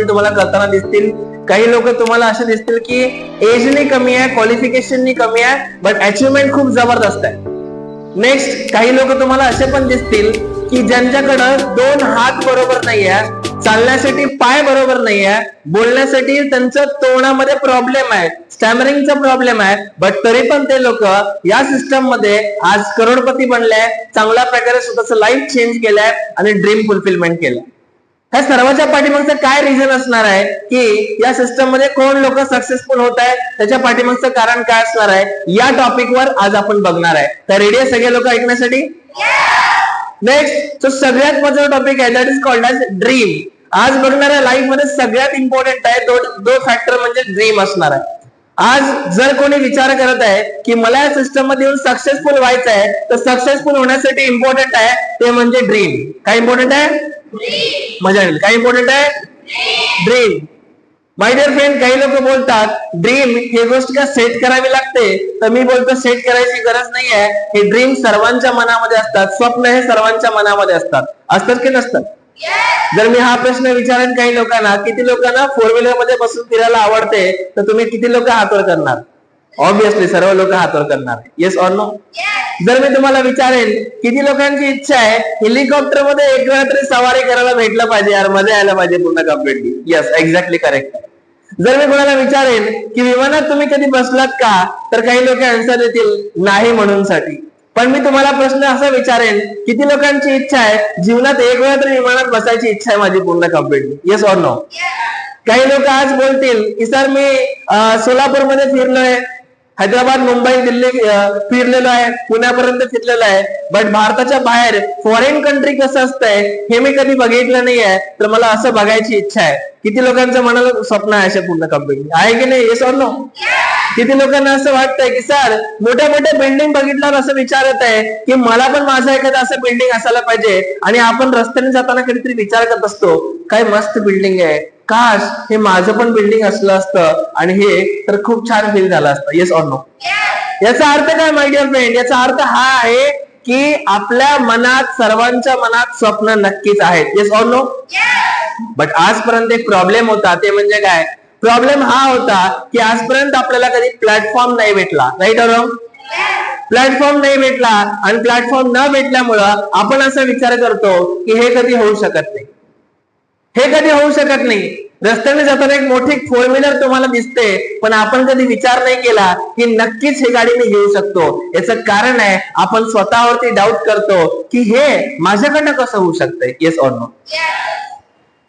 तुम्हाला करताना दिसतील. काही लोक तुम्हाला असे दिसतील की एजने कमी आहे, क्वालिफिकेशननी कमी आहे, बट अचिव्हमेंट खूप जबरदस्त आहे. नेक्स्ट काही लोक तुम्हाला असे पण दिसतील की ज्यांच्याकडे दोन हात बरोबर नाही आहे, चालण्यासाठी पाय बरोबर नाही आहे, बोलण्यासाठी त्यांचं तोंडामध्ये प्रॉब्लेम आहे, स्टॅमरिंगचा प्रॉब्लेम आहे, बट तरी पण ते लोक या सिस्टम मध्ये आज करोडपती बनले, चांगल्या प्रकारे स्वतःचं लाईफ चेंज केलंय आणि ड्रीम फुलफिलमेंट केलंय. ह्या सर्वांच्या पाठीमागचं काय रिझन असणार आहे की या सिस्टम मध्ये कोण लोक सक्सेसफुल होत आहे, त्याच्या पाठीमागचं कारण काय असणार आहे, या टॉपिकवर आज आपण बघणार आहे. तर रेडी आहे सगळे लोक ऐकण्यासाठी? नेक्स्ट सगळ्यात महत्त्वाचा टॉपिक आहे, that is called age dream. आज बघणाऱ्या लाईफ मध्ये सगळ्यात इम्पॉर्टंट आहे तो फॅक्टर म्हणजे ड्रीम असणार आहे. आज जर कोणी विचार करत आहे की मला या सिस्टम मध्ये येऊन सक्सेसफुल व्हायचं आहे, तर सक्सेसफुल होण्यासाठी इम्पॉर्टंट आहे ते म्हणजे ड्रीम. काय इम्पॉर्टंट आहे? मजा येईल. काय इम्पॉर्टंट आहे? ड्रीम. माय डिअर फ्रेंड, काही लोक बोलतात ड्रीम ही गोष्ट का सेट करावी लागते, तर मी बोलतो सेट करायची गरज नाही आहे. हे ड्रीम सर्वांच्या मनामध्ये असतात, स्वप्न हे सर्वांच्या मनामध्ये असतात की नसतात? जर मी हा प्रश्न विचारेन काही लोकांना, किती लोकांना फोर व्हीलर मध्ये बसून फिरायला आवडते, तर तुम्ही किती लोक हातवर करणार? ऑब्विसली सर्व लोक हातवर करणार. Yes or no? जर मी तुम्हाला विचारेन किती लोकांची इच्छा आहे हेलिकॉप्टर मध्ये एक वेळा तरी सवारी करायला भेटलं पाहिजे, यार मजा यायला पाहिजे पूर्ण कम्प्लीटली? Yes, exactly correct. जर मी कोणाला विचारेन की विमानात तुम्ही कधी बसलात का, तर काही लोक आन्सर देतील नाही म्हणून साठी. पण मी तुम्हाला प्रश्न असा विचारेन, किती लोकांची इच्छा आहे जीवनात एक वेळा तरी विमानात बसायची इच्छा आहे माझी पूर्ण कम्प्लीटली? Yes or no? काही लोक आज बोलतील की सर मी सोलापूरमध्ये फिरलोय, हैदराबाद, मुंबई, दिल्ली फिरलेलो आहे, पुण्यापर्यंत फिरलेलो आहे, बट भारताच्या बाहेर फॉरेन कंट्री कसं असतंय हे मी कधी बघितलं नाही आहे, तर मला असं बघायची इच्छा आहे. किती लोकांचं मनाला स्वप्न आहे असे पूर्ण कम्प्लीट आहे की नाही? Yes or no? किती लोकांना असं वाटतंय की सर मोठ्या मोठ्या बिल्डिंग बघितल्यावर असं विचार येत आहे की मला पण माझं एखादं असं बिल्डिंग असायला पाहिजे, आणि आपण रस्त्याने जाताना कधीतरी विचार करत असतो काय मस्त बिल्डिंग आहे, काश हे माझं पण बिल्डिंग असलं असतं आणि हे तर खूप छान फील झालं असतं. Yes or no? याचा अर्थ काय माय डिअर फ्रेंड? याचा अर्थ हा आहे की आपल्या मनात, सर्वांच्या मनात स्वप्न नक्कीच आहेत. Yes or no? बट आजपर्यंत एक प्रॉब्लेम होता, ते म्हणजे काय? प्रॉब्लेम हा होता की आजपर्यंत आपल्याला कधी प्लॅटफॉर्म नाही भेटला. Right or wrong? प्लॅटफॉर्म नाही भेटला, आणि प्लॅटफॉर्म न भेटल्यामुळं आपण असा विचार करतो की हे कधी होऊ शकत नाही, हे कधी होऊ शकत नाही. रस्त्याने जाताना एक मोठी फोर व्हीलर तुम्हाला दिसते, पण आपण कधी विचार नाही केला की नक्कीच हे गाडी मी घेऊ शकतो. याचं कारण आहे आपण स्वतःवरती डाऊट करतो की हे माझ्याकडनं कसं होऊ शकतंय. Yes or no?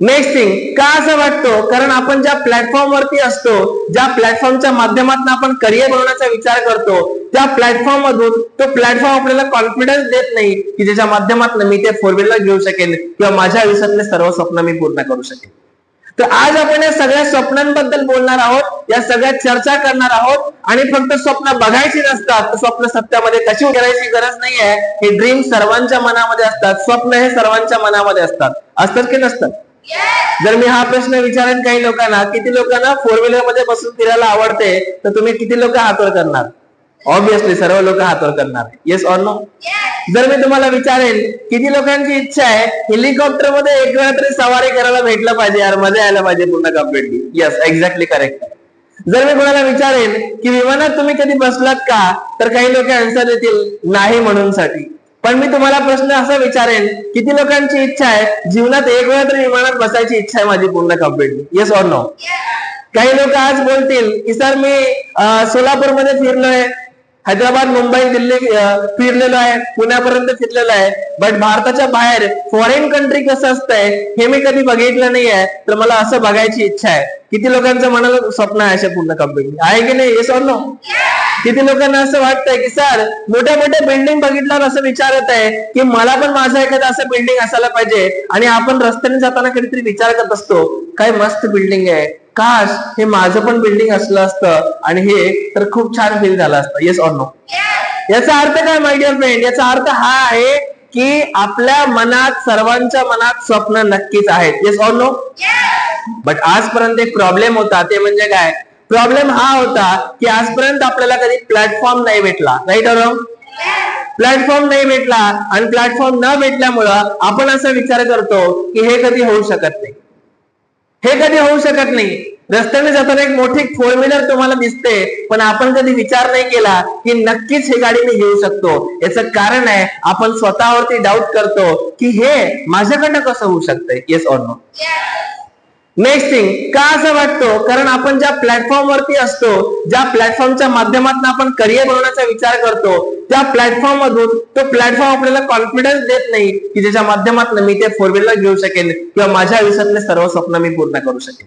Next thing, का असं वाटतो? कारण आपण ज्या प्लॅटफॉर्म वरती असतो, ज्या प्लॅटफॉर्मच्या माध्यमातून आपण करिअर बनवण्याचा विचार करतो, त्या प्लॅटफॉर्म मधून तो प्लॅटफॉर्म आपल्याला कॉन्फिडन्स देत नाही की ज्याच्या माध्यमातून मी ते फोर व्हीलर घेऊ शकेन किंवा माझ्या आयुष्यातले सर्व स्वप्न मी पूर्ण करू शकेन. तर आज आपण या सगळ्या स्वप्नांबद्दल बोलणार आहोत, या सगळ्या चर्चा करणार आहोत, आणि फक्त स्वप्न बघायची नसतात, स्वप्न सत्यामध्ये कशी करायची गरज नाहीये. हे ड्रीम सर्वांच्या मनामध्ये असतात, स्वप्न हे सर्वांच्या मनामध्ये असतात की नसतात? जर मी हा प्रश्न विचारेन काही लोकांना, किती लोकांना फोर व्हीलर मध्ये बसून फिरायला आवडते, तर तुम्ही किती लोक हातवर करणार? ऑब्विसली सर्व लोक हातवर करणार. Yes or no? जर मी तुम्हाला विचारेन किती लोकांची इच्छा आहे हेलिकॉप्टर मध्ये एक वेळा तरी सवारी करायला भेटलं पाहिजे, यार मजा यायला पाहिजे पूर्ण कम्प्लीटली? Yes, exactly correct. जर मी कोणाला विचारेन की विमानात तुम्ही कधी बसलात का, तर काही लोक आन्सर देतील नाही म्हणून साठी. पण मी तुम्हाला प्रश्न असा विचारेन, किती लोकांची इच्छा आहे जीवनात एक वेळा तरी विमानात बसायची इच्छा आहे माझी पूर्ण कम्प्लीटली? Yes or no? काही लोक आज बोलतील की सर मी सोलापूरमध्ये फिरलोय, हैदराबाद, मुंबई, दिल्ली फिरलेलो आहे, पुण्यापर्यंत फिरलेलो आहे, बट भारताच्या बाहेर फॉरेन कंट्री कसं असतंय हे मी कधी बघितलं नाही आहे, तर मला असं बघायची इच्छा आहे. किती लोकांचं मनाला स्वप्न आहे अशा पूर्ण कम्प्लीट आहे की नाही? Yes or no? किती लोकांना असं वाटतंय की सर मोठ्या मोठ्या बिल्डिंग बघितल्यावर असं विचार येत आहे की मला पण माझं एखादं असं बिल्डिंग असायला पाहिजे, आणि आपण रस्त्याने जाताना कधीतरी विचार करत असतो काय मस्त बिल्डिंग आहे, काश हे माझं पण बिल्डिंग असलं असतं आणि हे तर खूप छान फील झालं असतं. Yes or no? याचा अर्थ काय माय डिअर फ्रेंड? याचा अर्थ हा आहे की आपल्या मनात, सर्वांच्या मनात स्वप्न नक्कीच आहेत. Yes or no? बट आजपर्यंत एक प्रॉब्लेम होता, ते म्हणजे काय? प्रॉब्लेम हा होता की आजपर्यंत आपल्याला कधी प्लॅटफॉर्म नाही भेटला. Right or wrong? प्लॅटफॉर्म नाही भेटला आणि प्लॅटफॉर्म न भेटल्यामुळं आपण असा विचार करतो की हे कधी होऊ शकत नाही, हे कधी होऊ शकत नाही. रस्त्याने जाताना एक मोठी 4 व्हीलर तुम्हाला दिसते, पण आपण कधी विचार नाही केला की नक्कीच हे गाडी मी घेऊ शकतो. याचं कारण आहे आपण स्वतःवरती डाऊट करतो की हे माझ्याकडनं कसं होऊ शकतंय. Yes or no? Next thing, का असं वाटतो? कारण आपण ज्या प्लॅटफॉर्म वरती असतो, ज्या प्लॅटफॉर्मच्या माध्यमातून आपण करिअर बनवण्याचा विचार करतो, त्या प्लॅटफॉर्म मधून तो प्लॅटफॉर्म आपल्याला कॉन्फिडन्स देत नाही की ज्याच्या माध्यमातून मी ते 4 व्हीलर घेऊ शकेन किंवा माझ्या आयुष्यातले सर्व स्वप्न मी पूर्ण करू शकेन.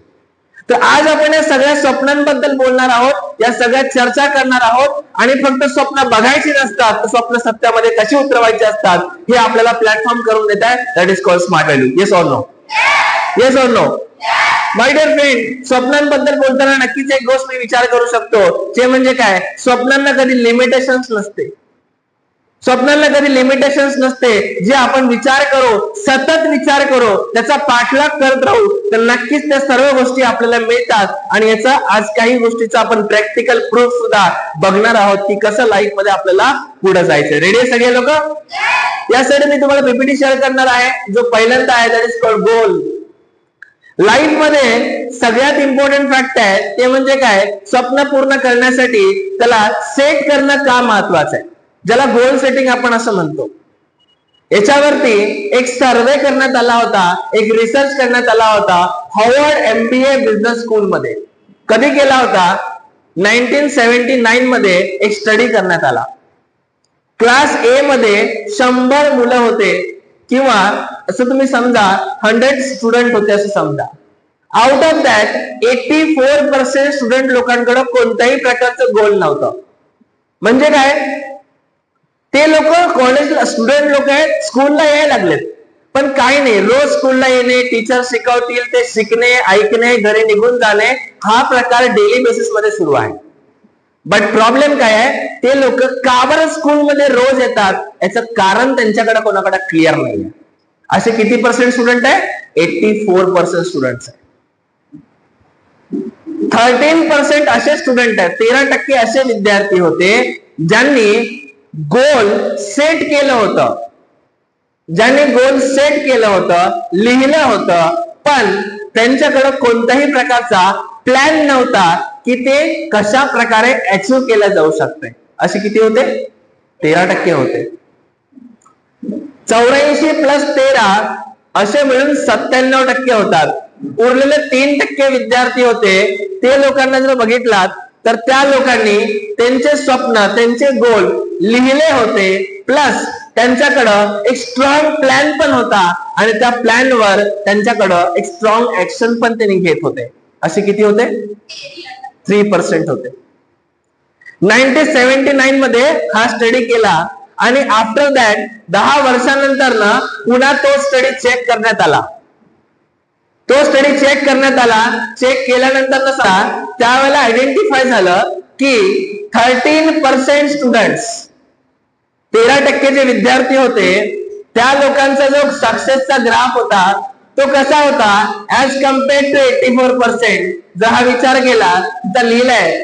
तर आज आपण या सगळ्या स्वप्नांबद्दल बोलणार आहोत, या सगळ्या चर्चा करणार आहोत आणि फक्त स्वप्न बघायची नसतात, स्वप्न सत्यामध्ये कशी उतरवायची असतात हे आपल्याला प्लॅटफॉर्म करून देत आहे. That is called smart value. Yes or no? Yes or no? My dear friend, स्वप्नांबद्दल बोलताना नक्कीच एक गोष्ट मी विचार करू शकतो, जे म्हणजे काय, स्वप्नांना कधी लिमिटेशन्स नसते. स्वप्नांना कधी लिमिटेशन्स नसते. जे आपण विचार करू, सतत विचार करू, त्याचा पाठलाग करत राहू, तर नक्कीच त्या सर्व गोष्टी आपल्याला मिळतात. आणि याचा आज काही गोष्टीचा आपण प्रॅक्टिकल प्रूफ सुद्धा बघणार आहोत की कसं लाईफ मध्ये आपल्याला पुढे जायचं. रेडी आहे सगळे लोक? यासाठी मी तुम्हाला पीपीटी शेअर करणार आहे, जो पहिल्यांदा आहे that is called goal. Life मध्ये सगळ्यात इम्पॉर्टंट फॅक्ट आहे ते म्हणजे काय, स्वप्न पूर्ण करण्यासाठी त्याला सेट करणं का महत्वाचं आहे, ज्याला गोल सेटिंग आपण असं म्हणतो. याच्यावरती एक सर्वे करण्यात आला होता, एक रिसर्च करण्यात आला होता हार्वर्ड MBA बिझनेस स्कूल मध्ये. कधी केला होता? 1979 मध्ये एक स्टडी करण्यात आला. क्लास A मध्ये 100 मुलं होते किंवा असं तुम्ही समजा 100 स्टुडंट होते असं समजा. आउट ऑफ दॅट 84% स्टुडंट लोकांकडे कोणत्याही प्रकारचं गोल नव्हतं. म्हणजे काय, ते लोक कॉलेजला स्टुडंट लोक आहेत, स्कूलला यायला लागलेत, पण काही नाही, रोज स्कूलला येणे, टीचर शिकवतील ते शिकणे, ऐकणे, घरी निघून जाणे हा प्रकार डेली बेसिस मध्ये सुरू आहे. बट प्रॉब्लेम काय आहे, ते लोक का बरं स्कूलमध्ये रोज येतात याचं कारण त्यांच्याकडे कोणाकडे क्लिअर नाहीये. असे किती पर्सेंट स्टुडंट आहे? 84% स्टुडंट आहे. 13% असे स्टुडंट आहेत, 13% असे विद्यार्थी होते ज्यांनी गोल सेट केलं होतं, ज्यांनी गोल सेट केलं होतं, लिहिलं होतं, पण त्यांच्याकडे कोणत्याही प्रकारचा प्लॅन नव्हता की ते कशा प्रकारे अचीव्ह केलं जाऊ शकते. असे किती होते? 13% होते. 84 प्लस 13 असे मिळून 97% होतात. उरलेले 3% विद्यार्थी होते, ते लोकांना जर बघितलात तर त्या लोकांनी त्यांचे स्वप्न, त्यांचे गोल लिहिले होते, प्लस त्यांच्याकडं एक स्ट्रॉंग प्लॅन पण होता आणि त्या प्लॅनवर त्यांच्याकडं एक स्ट्रॉंग ऍक्शन पण त्यांनी घेत होते. असे किती होते? 3% होते. 1979 मध्ये हा स्टडी केला आणि आफ्टर दॅट 10 वर्षानंतर ना पुन्हा तो स्टडी चेक करण्यात आला. तो स्टडी चेक करण्यात आला. चेक केल्यानंतर त्यावेळेला आयडेंटिफाय झालं की 13% स्टुडंट्स, 13% जे विद्यार्थी होते, त्या लोकांचा जो सक्सेसचा ग्राफ होता तो कसा होता ऍज कम्पेअर्ड टू 84%. जर हा विचार केला तर लिहिलंय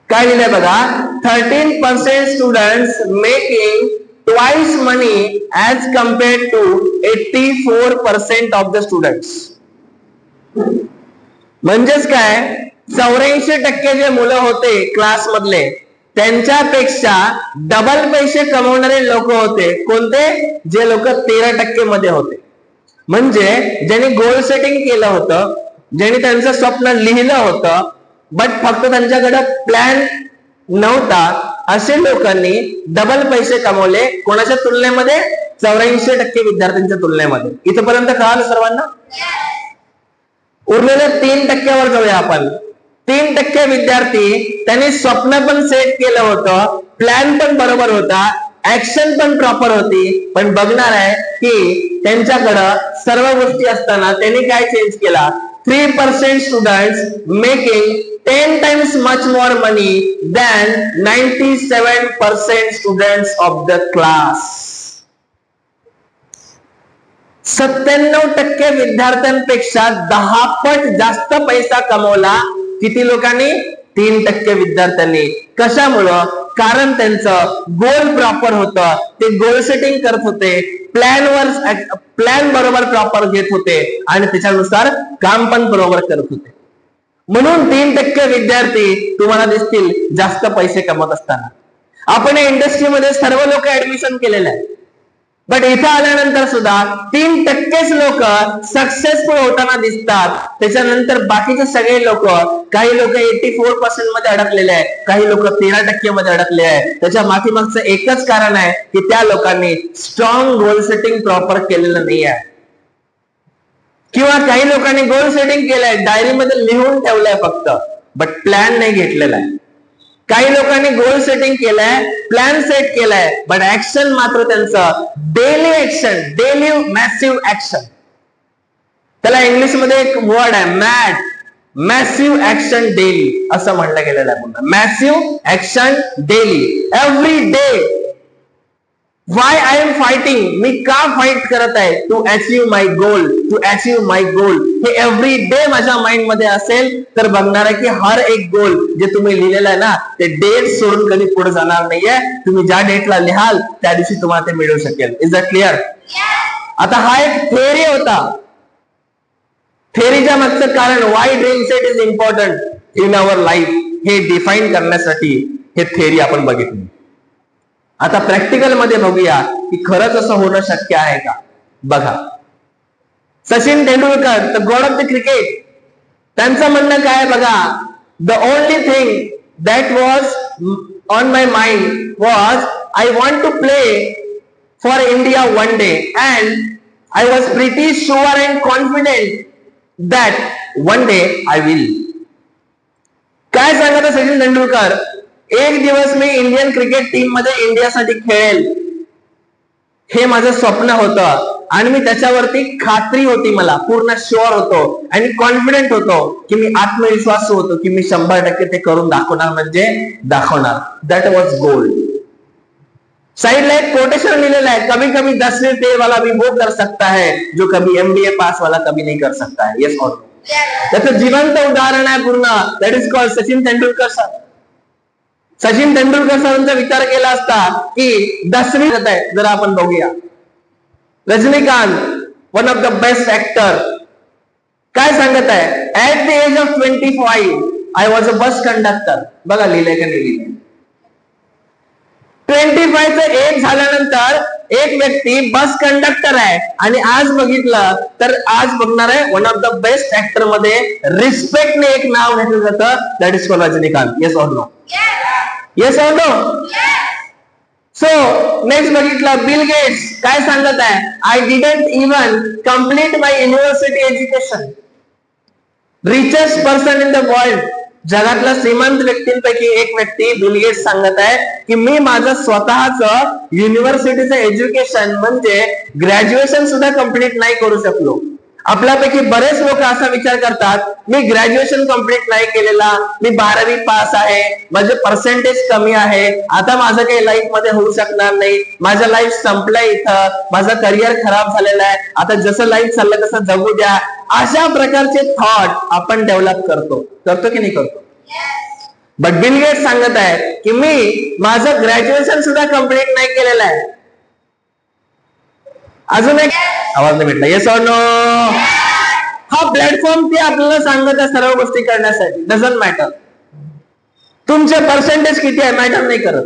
काय, लिहिलंय बघा, 13% students making twice money as compared to 84% of the students. म्हणजेच काय, 84% जे मुलं होते क्लास मधले त्यांच्यापेक्षा डबल पैसे कमवणारे लोक होते. कोणते? जे लोक 13% मध्ये होते. म्हणजे ज्यांनी गोल सेटिंग केलं होतं, ज्यांनी त्यांचं स्वप्न लिहिलं होतं, बट फक्त त्यांच्याकडे प्लॅन नव्हता, असे लोकांनी डबल पैसे कमवले. कोणाच्या तुलनेमध्ये? 84% विद्यार्थ्यांच्या तुलनेमध्ये. इथपर्यंत कळालं सर्वांना? उरलेल्या 3% वर जाऊया आपण. 3% विद्यार्थी त्यांनी स्वप्न पण सेट केलं होतं, प्लॅन पण बरोबर होता, ऍक्शन पण प्रॉपर होती, पण बघणार आहे की त्यांच्याकडं सर्व गोष्टी असताना त्यांनी काय चेंज केला. 3% students making 10 times much more money than 97% students of the class. 97% विद्यार्थ्यांपेक्षा 10 पट जास्त पैसा कमवला. किती लोकांनी? 3% विद्यार्थ्यांनी. कशामुळं? कारण त्यांचं गोल प्रॉपर होतं, ते गोल सेटिंग करत होते, प्लॅन बरोबर प्रॉपर घेत होते आणि त्याच्यानुसार काम पण बरोबर करत होते. म्हणून 3% विद्यार्थी तुम्हाला दिसतील जास्त पैसे कमवत असताना. आपण या इंडस्ट्रीमध्ये सर्व लोक ऍडमिशन केलेलं आहे, बट इथं आल्यानंतर सुद्धा 3%च लोक सक्सेसफुल होताना दिसतात. त्याच्यानंतर बाकीचे सगळे लोक, काही लोक 84% मध्ये अडकलेले आहे, काही लोक 13% मध्ये अडकले आहे. त्याच्या मागचं एकच कारण आहे की त्या लोकांनी स्ट्रॉंग गोल सेटिंग प्रॉपर केलेलं नाही आहे, किंवा काही लोकांनी गोल सेटिंग केलंय, डायरीमध्ये लिहून ठेवलंय फक्त, बट प्लॅन नाही घेतलेला आहे. काही लोकांनी गोल सेटिंग केलंय, प्लॅन सेट केलाय, बट ऍक्शन मात्र त्यांचं daily action, daily massive action. त्याला इंग्लिश मध्ये एक वर्ड आहे मॅसिव्ह ऍक्शन डेली असं म्हणलं गेलेलं आहे. Massive action daily, every day. Why I am fighting, मी का फाईट करत आहे, to achieve my goal, to achieve my goal. हे एव्हरी डे माझ्या माइंड मध्ये असेल तर बघणार आहे की हर एक गोल जे तुम्ही लिहिलेलं आहे ना, ते डेट सोडून कधी पुढे जाणार नाहीये. तुम्ही ज्या डेटला लिहाल त्या दिवशी तुम्हाला ते मिळू शकेल. Is that clear? आता हा एक थेअरी होता. थेअरीच्या मागचं कारण Y dream set is important in our life हे डिफाईन करण्यासाठी हे थेअरी आपण बघितली. आता प्रॅक्टिकल मध्ये बघूया की खरंच असं होणं शक्य आहे का. बघा, Sachin Tendulkar, the god of the cricket, त्यांचं म्हणणं काय बघा, the only thing that was on my mind was I want to play for India one day and I was pretty sure and confident that one day I will. काय सांगत सचिन तेंडुलकर, एक दिवस मी Indian cricket team मध्ये इंडियासाठी खेळेल हे माझं स्वप्न होतं आणि मी त्याच्यावरती खात्री होती, मला पूर्ण शुअर होतो आणि कॉन्फिडेंट होतो की मी आत्मविश्वास होतो की मी 100% ते करून दाखवणार, म्हणजे दाखवणार. दॅट वॉज गोल. साइडला एक कोटेशन लिहिलेलं आहे, कभी कभी 10वीं फेल वाला भी वो कर सकता है जो कभी MBA पास वाला कभी नहीं कर सकता है. येस और नो. त्याचं जिवंत उदाहरण आहे पूर्ण. That is called Sachin Tendulkar sir. Sachin Tendulkar सरांचा विचार केला असता की 10वी आहे, जर आपण बघूया Rajinikanth, one of the best actor, काय सांगत आहे, at the age of 25 I was a bus conductor. बघा लिहिलंय का नाही लिहिलंय. 25 चं एज झाल्यानंतर एक व्यक्ती बस कंडक्टर आहे आणि आज बघितलं तर आज बघणार आहे one of the best actor मध्ये रिस्पेक्टने एक नाव घेतलं जातं, that is called Rajinikanth. Yes or no? Yes or no? So next बघितलं बिल गेट्स काय सांगत आहे, I didn't even complete my university education. Richest person in the world, जगातल्या श्रीमंत व्यक्तींपैकी एक व्यक्ती बिल गेट्स सांगत आहे की मी माझं स्वतःचं युनिव्हर्सिटीचं एज्युकेशन म्हणजे ग्रॅज्युएशन सुद्धा कम्प्लीट नाही करू शकलो. आपल्यापैकी बरेच लोक असा विचार करतात, मी ग्रॅज्युएशन कम्प्लीट नाही केलेला, मी 12वी पास आहे, माझे पर्सेंटेज कमी आहे, आता माझं काही लाईफ मध्ये होऊ शकणार नाही, माझं लाईफ संपलंय इथं, माझं करिअर खराब झालेलं आहे, आता जसं लाईफ चाललं तसं जगू द्या. अशा प्रकारचे थॉट आपण डेव्हलप करतो की नाही करतो? बट बिल गेट्स सांगत आहे की मी माझं ग्रॅज्युएशन सुद्धा कम्प्लीट नाही केलेलं आहे. अजून एक आवाज नाही भेटला. Yes or no? हा प्लॅटफॉर्म ते आपल्याला सांगत आहे सर्व गोष्टी करण्यासाठी. डझंट मॅटर तुमचे पर्सेंटेज किती आहे, मॅटर नाही करत.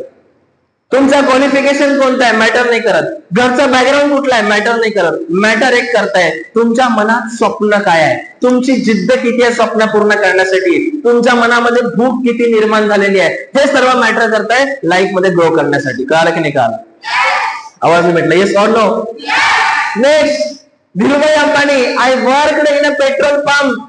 तुमचा क्वालिफिकेशन कोणता आहे, मॅटर नाही करत. घरचा बॅकग्राऊंड कुठला आहे, मॅटर नाही करत. मॅटर एक करताय, तुमच्या मनात स्वप्न काय आहे, तुमची जिद्द किती आहे स्वप्न पूर्ण करण्यासाठी, तुमच्या मनामध्ये भूक किती निर्माण झालेली आहे, हे सर्व मॅटर करताय लाईफ मध्ये ग्रो करण्यासाठी. कळालं की नाही कळालं? आवाज नाही भेटला. Yes or no? Next, Dhirubhai Ambani, I worked in a petrol pump.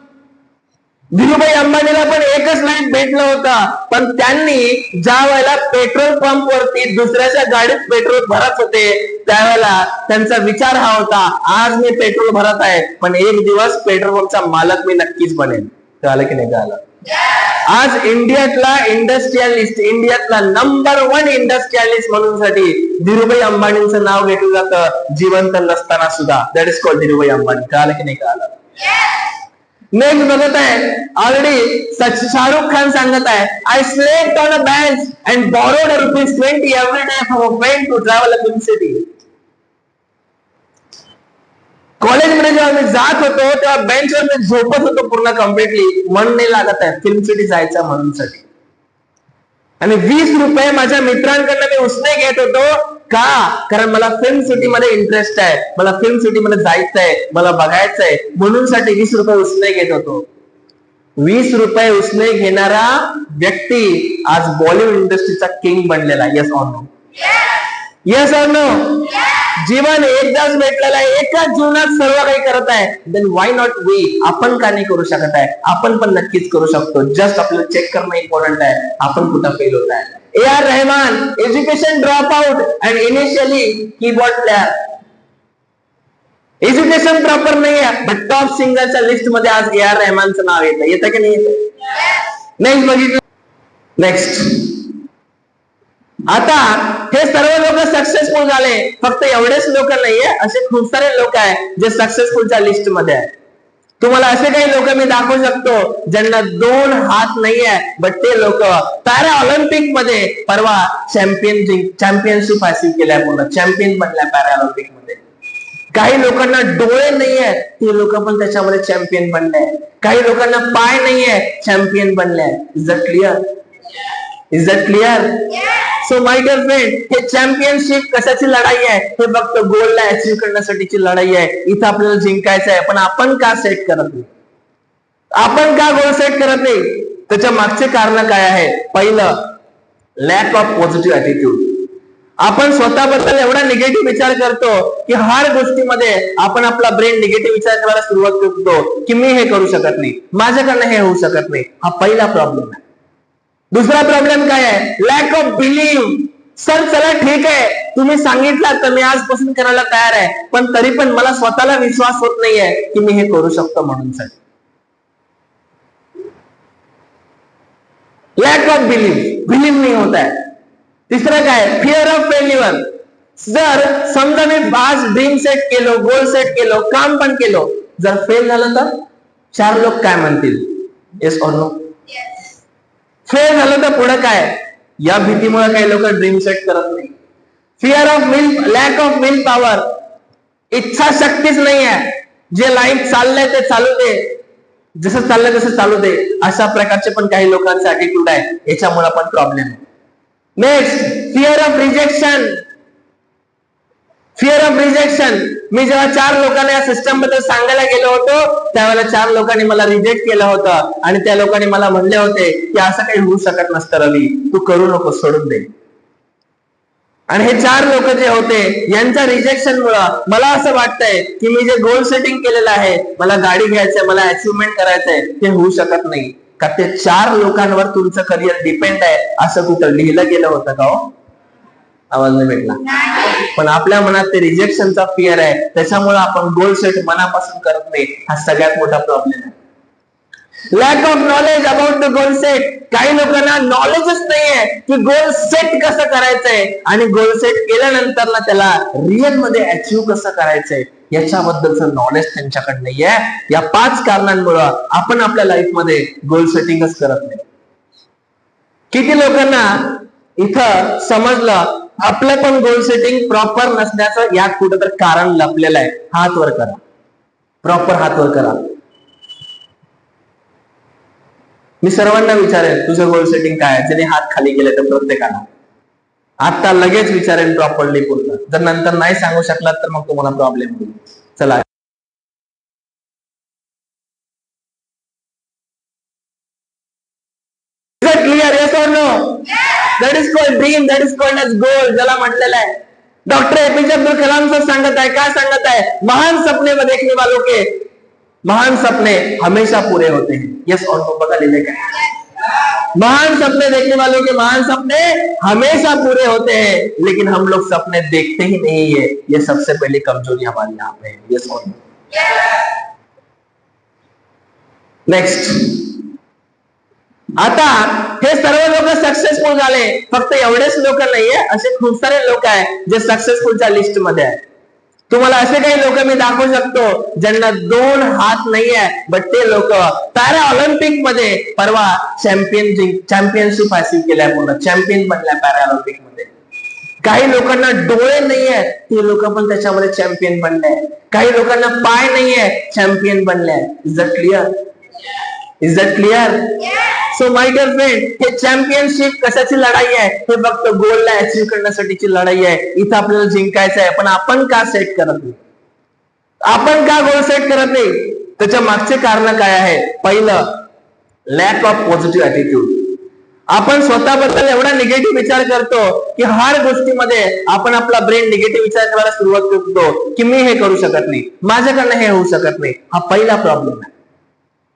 Dhirubhai अंबानीला पण एकच लाईफ भेटलं होतं, पण त्यांनी ज्या वेळेला पेट्रोल पंप वरती दुसऱ्याच्या गाडीत पेट्रोल भरत होते त्यावेळेला त्यांचा विचार हा होता, आज मी पेट्रोल भरत आहे पण एक दिवस पेट्रोल पंपचा मालक मी नक्कीच बनेन. कळालं की नाही कळालं? आज इंडियातला इंडस्ट्रियलिस्ट, इंडियातला नंबर 1 इंडस्ट्रियलिस्ट म्हणून साठी धीरूभाई अंबानींचं नाव घेतलं जातं जिवंत नसताना सुद्धा. That is called Dhirubhai Ambani. कळालं की नाही कळालं? नेक्स्ट बघत आहे, ऑलरेडी शाहरुख खान सांगत आहे, I slept on a bench and borrowed ₹20 every day from a friend to travel a film city. कॉलेजमध्ये जेव्हा मी जात होतो तेव्हा बेंचवर मी झोपत होतो पूर्ण कम्प्लिटली, मन नाही लागत आहे फिल्म सिटी जायचं म्हणून साठी. आणि ₹20 माझ्या मित्रांकडनं मी उसने घेत होतो का, कारण मला फिल्म सिटी मध्ये इंटरेस्ट आहे, मला फिल्म सिटी मध्ये जायचंय, मला बघायचंय म्हणून साठी ₹20 उसने घेत होतो. ₹20 उसने घेणारा व्यक्ती आज बॉलिवूड इंडस्ट्रीचा किंग बनलेला. Yes or no? Yes or no? जीवन एकदाच भेटलेलं आहे, एकाच जीवनात सर्व काही करत आहे, देन व्हाय नॉट वी? आपण का नाही करू शकत आहे? आपण पण नक्कीच करू शकतो. जस्ट आपल्याला चेक करणं इम्पॉर्टंट आहे, आपण कुठं फेल होत आहे. A.R. Rahman, education drop out and initially keyboard player. Education proper नाही आहे, बट टॉप सिंगरच्या लिस्ट मध्ये आज A.R. रहमानचं नाव येतं. येतं की नाही येतं? नेक्स्ट बघितलं. नेक्स्ट, आता हे सर्व लोक सक्सेसफुल झाले, फक्त एवढेच लोक नाहीये, असे खूप सारे लोक आहेत जे सक्सेसफुलच्या लिस्ट मध्ये आहेत. तुम्हाला असे काही लोक मी दाखवू शकतो ज्यांना 2 हात नाहीये, बट ते लोक पॅरा ऑलिम्पिक मध्ये परवा चॅम्पियनशिप हासिल केल्या, पूर्ण चॅम्पियन बनल्या पॅरा ऑलिम्पिक मध्ये. काही लोकांना डोळे नाहीये, ते लोक पण त्याच्यामध्ये चॅम्पियन बनले. काही लोकांना पाय नाहीये, चॅम्पियन बनले. Is that clear? Is that clear? So my dear friend, हे चॅम्पियनशिप कशाची लढाई आहे? हे फक्त गोलला अचीव्ह करण्यासाठीची लढाई आहे. इथं आपल्याला जिंकायचं आहे, पण आपण का सेट करत नाही? आपण का गोल सेट करत नाही? त्याच्या मागचे कारण काय आहे? पहिलं, लॅक ऑफ पॉझिटिव्ह ऍटिट्यूड. आपण स्वतःबद्दल एवढा निगेटिव्ह विचार करतो की हर गोष्टीमध्ये आपण आपला ब्रेन निगेटिव्ह विचार करायला सुरुवात करतो की मी हे करू शकत नाही, माझ्याकडनं हे होऊ शकत नाही. हा पहिला प्रॉब्लेम आहे. दुसरा प्रॉब्लेम काय आहे? Lack of believe. सर चला ठीक आहे, तुम्ही सांगितलं तर मी आजपासून करायला तयार आहे, पण तरी पण मला स्वतःला विश्वास होत नाहीये की मी हे करू शकतो म्हणून. लॅक ऑफ बिलीव्ह नाही होत आहे. तिसरं काय? Fear of failure. जर समजा मी आज ड्रीम सेट केलो, गोल सेट केलो, काम पण केलो, जर फेल झालं तर 4 लोक काय म्हणतील? Yes or no? फेल झालं तर पुढे काय? या भीतीमुळे काही लोक ड्रीम सेट करत नाही. Fear of will, lack of will power. इच्छा शक्तीच नाही आहे. जे लाईफ चाललंय ते चालू दे, जसं चाललंय तसं चालू दे, अशा प्रकारचे पण काही लोकांचा ऍटिट्यूड आहे. याच्यामुळे पण प्रॉब्लेम आहे. Next, fear of rejection. Fear of rejection. मी जेव्हा 4 लोकांना या सिस्टम बद्दल सांगायला गेलो होतो त्यावेळेला 4 लोकांनी मला रिजेक्ट केलं होतं आणि त्या लोकांनी मला म्हणले होते की असं काही होऊ शकत नसतं रवी, तू करू नको, सोडून दे. आणि हे 4 लोक जे होते यांच्या रिजेक्शन मुळे मला असं वाटतंय की मी जे गोल सेटिंग केलेलं आहे, मला गाडी घ्यायचंय, मला अचिव्हमेंट करायचंय, ते होऊ शकत नाही. का ते 4 लोकांवर तुमचं करिअर डिपेंड आहे असं कुठं लिहिलं गेलं होतं का हो? आवाज नाही भेटला. पण आपल्या मनात ते रिजेक्शनचा फिअर आहे, त्याच्यामुळे आपण गोल सेट मनापासून करत नाही. हा सगळ्यात मोठा प्रॉब्लेम आहे. Lack of knowledge about the goal set. काही लोकांना नॉलेजच नाहीये की गोल सेट कसं करायचंय आणि गोल सेट केल्यानंतर ना त्याला रिअल मध्ये अचीव्ह कसं करायचंय याच्याबद्दलचं नॉलेज त्यांच्याकडे नाहीये. या 5 कारणांमुळे आपण आपल्या लाईफ मध्ये गोल सेटिंगच करत नाही. किती लोकांना इथं समजलं आपलं पण गोल सेटिंग प्रॉपर नसण्याचं यात कुठेतरी कारण लपलेलं आहे? हात वर करा, प्रॉपर हात वर करा. मी सर्वांना विचारेन तुझं गोल सेटिंग काय आहे? ज्याने हात खाली केले तर प्रत्येकाला आता लगेच विचारेन प्रॉपरली पूर्ण. जर नंतर नाही सांगू शकलात तर मग तुम्हाला प्रॉब्लेम होईल. चला, clear? Yes or no? That is called dream, that is called as goal, ज्याला म्हटलेलं आहे. Doctor APJ Abdul Kalam sir सांगत आहे, काय सांगत आहे? महान सपने देखने वालों के महान सपने हमेशा पूरे होते हैं. यस और नो? बघा लिहिले काय? महान सपने देखने वालों के महान सपने हमेशा पूरे होते हैं, लेकिन हम लोग सपने देखते ही नहीं है. ये सबसे पहली कमजोरी हमारी यहाँ पे है. यस और नो? नेक्स्ट, आता हे सर्व लोक सक्सेसफुल झाले, फक्त एवढेच लोक नाहीये, असे खूप सारे लोक आहेत जे सक्सेसफुलच्या लिस्ट मध्ये आहेत. तुम्हाला असे काही लोक मी दाखवू शकतो ज्यांना 2 हात नाहीये, बट ते लोक पॅरा ऑलिम्पिक मध्ये परवा चॅम्पियनशिप हासिल केल्या, पूर्ण चॅम्पियन बनल्या पॅरा ऑलिम्पिक मध्ये. काही लोकांना डोळे नाहीये, ते लोक पण त्याच्यामध्ये चॅम्पियन बनले. काही लोकांना पाय नाहीये, चॅम्पियन बनले. Is that clear? Is that clear? So my dear friend, हे चॅम्पियनशिप कशाची लढाई आहे? हे फक्त गोलला अचीव्ह करण्यासाठीची लढाई आहे. इथं आपल्याला जिंकायचं आहे, पण आपण का सेट करत नाही? आपण का गोल सेट करत नाही? त्याच्या मागचे कारण काय आहे? पहिलं, लॅक ऑफ पॉझिटिव्ह ऍटिट्यूड. आपण स्वतःबद्दल एवढा निगेटिव्ह विचार करतो की हर गोष्टीमध्ये आपण आपला ब्रेन निगेटिव्ह विचार करायला सुरुवात करतो की मी हे करू शकत नाही, माझ्याकडनं हे होऊ शकत नाही. हा पहिला प्रॉब्लेम आहे.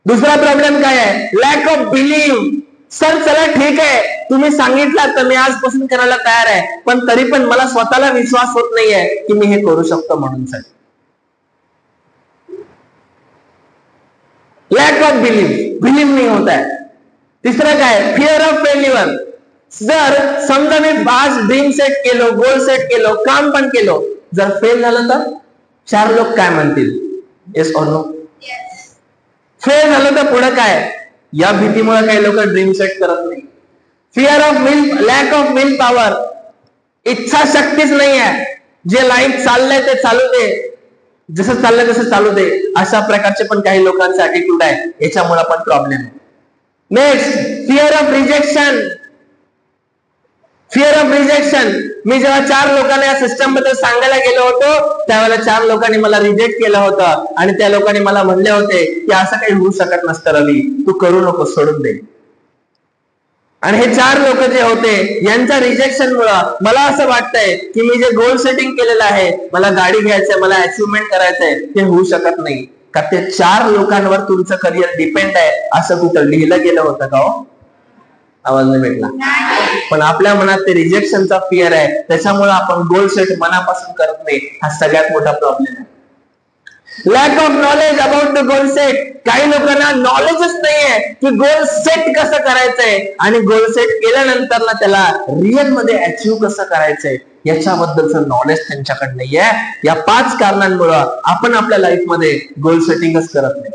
दुसरा प्रॉब्लेम काय आहे? Lack of believe. सर चला ठीक आहे, तुम्ही सांगितलं तर मी आजपासून करायला तयार आहे, पण तरी पण मला स्वतःला विश्वास होत नाहीये की मी हे करू शकतो म्हणून. सर लॅक ऑफ बिलीव्ह नाही होत आहे. तिसरं काय? Fear of failure. जर समजा मी आज ड्रीम सेट केलो, गोल सेट केलो, काम पण केलो, जर फेल झालं तर 4 लोक काय म्हणतील? Yes or no? फेल झालं तर पुढे काय? या भीतीमुळे काही लोक ड्रीम सेट करत नाही. Fear of will, lack of will power. इच्छा शक्तीच नाही आहे. जे लाईफ चाललंय ते चालू दे, जसं चाललंय तसं चालू दे, अशा प्रकारचे पण काही लोकांचा ऍटिट्यूड आहे. याच्यामुळे पण प्रॉब्लेम आहे. Next, fear of rejection. Fear of rejection. मी जेव्हा 4 लोकांना या सिस्टम बद्दल सांगायला गेलो होतो, त्यावेळेला 4 लोकांनी मला रिजेक्ट केलं होतं आणि त्या लोकांनी मला म्हणले होते की असं काही होऊ शकत नसतं रवी, तू करू नको, सोडून दे. आणि हे 4 लोक जे होते, यांच्या रिजेक्शन मुळे मला असं वाटतंय की मी जे गोल सेटिंग केलेलं आहे, मला गाडी घ्यायचंय, मला अचिव्हमेंट करायचंय, ते होऊ शकत नाही. का ते 4 लोकांवर तुमचं करिअर डिपेंड आहे असं कुठं लिहिलं गेलं होतं का हो? आवाज नाही भेटला. पण आपल्या मनात ते रिजेक्शनचा फिअर आहे, त्याच्यामुळे आपण गोल सेट मनापासून करत नाही. हा सगळ्यात मोठा प्रॉब्लेम आहे. Lack of knowledge about the goal set. काही लोकांना नॉलेजच नाहीये की गोल सेट कसं करायचंय आणि गोल सेट केल्यानंतर ना त्याला रिअल मध्ये अचीव्ह कसं करायचंय याच्याबद्दलचं नॉलेज त्यांच्याकडे नाहीये. या 5 कारणांमुळे आपण आपल्या लाईफ मध्ये गोल सेटिंगच करत नाही.